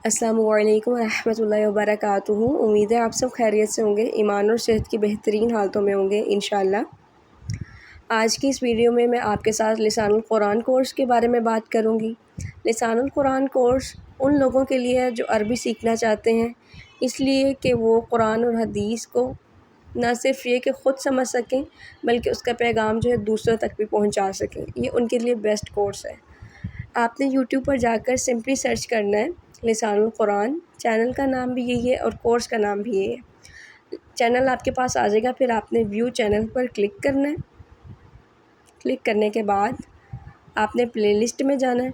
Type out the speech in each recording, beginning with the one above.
السلام علیکم ورحمۃ اللہ وبرکاتہ۔ امید ہے آپ سب خیریت سے ہوں گے، ایمان اور صحت کی بہترین حالتوں میں ہوں گے انشاءاللہ۔ آج کی اس ویڈیو میں آپ کے ساتھ لسان القرآن کورس کے بارے میں بات کروں گی۔ لسان القرآن کورس ان لوگوں کے لیے ہے جو عربی سیکھنا چاہتے ہیں، اس لیے کہ وہ قرآن اور حدیث کو نہ صرف یہ کہ خود سمجھ سکیں بلکہ اس کا پیغام جو ہے دوسروں تک بھی پہنچا سکیں۔ یہ ان کے لیے بیسٹ کورس ہے۔ آپ نے یوٹیوب پر جا کر سمپلی سرچ کرنا ہے لسان القرآن، چینل کا نام بھی یہی ہے اور کورس کا نام بھی یہی ہے۔ چینل آپ کے پاس آ جائے گا، پھر آپ نے ویو چینل پر کلک کرنا ہے۔ کلک کرنے کے بعد آپ نے پلے لسٹ میں جانا ہے۔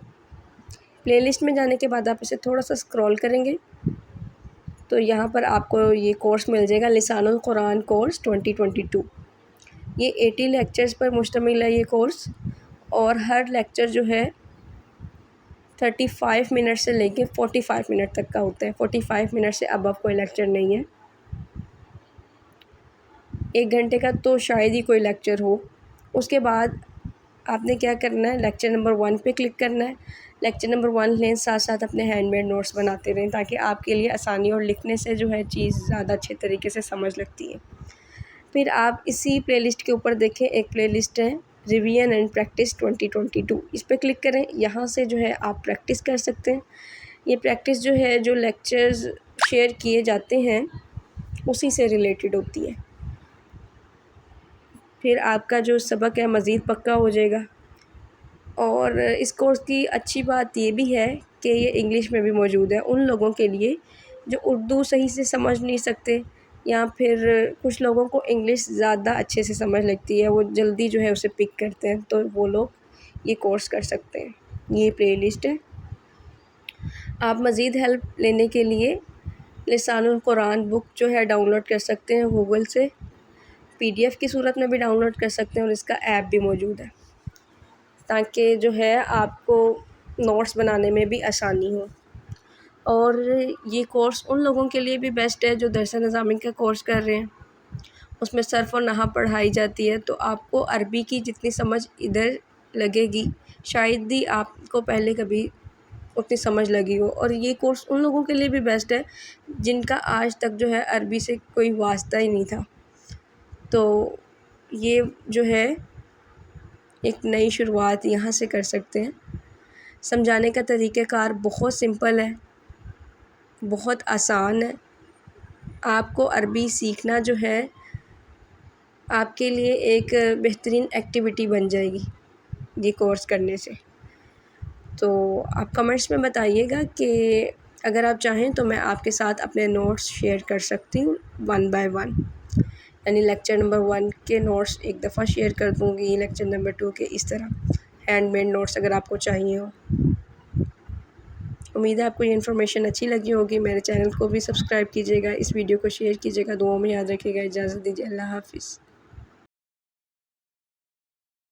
پلے لسٹ میں جانے کے بعد آپ اسے تھوڑا سا اسکرول کریں گے تو یہاں پر آپ کو یہ کورس مل جائے گا، لسان القرآن کورس 2022۔ یہ 80 لیکچرز پر مشتمل ہے یہ کورس، اور ہر لیکچر جو ہے 35 منٹ سے لے کے 45 منٹ تک کا ہوتا ہے۔ 45 منٹ سے ابو کوئی لیکچر نہیں ہے۔ 1 گھنٹے کا تو شاید ہی کوئی لیکچر ہو۔ اس کے بعد آپ نے کیا کرنا ہے، لیکچر نمبر 1 پہ کلک کرنا ہے۔ لیکچر نمبر 1 لیں، ساتھ ساتھ اپنے ہینڈ میڈ نوٹس بناتے رہیں تاکہ آپ کے لیے آسانی اور لکھنے سے جو ہے چیز زیادہ اچھے طریقے سے سمجھ لگتی ہے۔ پھر آپ اسی پلے لسٹ کے اوپر دیکھیں، ایک پلے لسٹ ہے ریویژن اینڈ پریکٹس 2022، اس پہ کلک کریں۔ یہاں سے جو ہے آپ پریکٹس کر سکتے ہیں۔ یہ پریکٹس جو ہے جو لیکچرز شیئر کیے جاتے ہیں اسی سے ریلیٹڈ ہوتی ہے۔ پھر آپ کا جو سبق ہے مزید پکا ہو جائے گا۔ اور اس کورس کی اچھی بات یہ بھی ہے کہ یہ انگلش میں بھی موجود ہے ان لوگوں کے لیے جو اردو صحیح سے سمجھ نہیں سکتے، یا پھر کچھ لوگوں کو انگلش زیادہ اچھے سے سمجھ لگتی ہے، وہ جلدی جو ہے اسے پک کرتے ہیں، تو وہ لوگ یہ کورس کر سکتے ہیں۔ یہ پلے لسٹ ہے۔ آپ مزید ہیلپ لینے کے لیے لسان القرآن بک جو ہے ڈاؤن لوڈ کر سکتے ہیں گوگل سے، PDF کی صورت میں بھی ڈاؤن لوڈ کر سکتے ہیں، اور اس کا ایپ بھی موجود ہے تاکہ جو ہے آپ کو نوٹس بنانے میں بھی آسانی ہو۔ اور یہ کورس ان لوگوں کے لیے بھی بیسٹ ہے جو درس نظامی کا کورس کر رہے ہیں، اس میں صرف و نحو پڑھائی جاتی ہے، تو آپ کو عربی کی جتنی سمجھ ادھر لگے گی شاید ہی آپ کو پہلے کبھی اتنی سمجھ لگی ہو۔ اور یہ کورس ان لوگوں کے لیے بھی بیسٹ ہے جن کا آج تک جو ہے عربی سے کوئی واسطہ ہی نہیں تھا، تو یہ جو ہے ایک نئی شروعات یہاں سے کر سکتے ہیں۔ سمجھانے کا طریقہ کار بہت سمپل ہے، بہت آسان ہے۔ آپ کو عربی سیکھنا جو ہے آپ کے لیے ایک بہترین ایکٹیویٹی بن جائے گی یہ کورس کرنے سے۔ تو آپ کمنٹس میں بتائیے گا کہ اگر آپ چاہیں تو میں آپ کے ساتھ اپنے نوٹس شیئر کر سکتی ہوں 1 by 1، یعنی لیکچر نمبر 1 کے نوٹس ایک دفعہ شیئر کر دوں گی، لیکچر نمبر 2 کے، اس طرح ہینڈ میڈ نوٹس اگر آپ کو چاہیے ہو۔ امید ہے آپ کو یہ انفارمیشن اچھی لگی ہوگی۔ میرے چینل کو بھی سبسکرائب کیجیے گا، اس ویڈیو کو شیئر کیجیے گا، دعاؤں میں یاد رکھیے گا۔ اجازت دیجیے، اللہ حافظ۔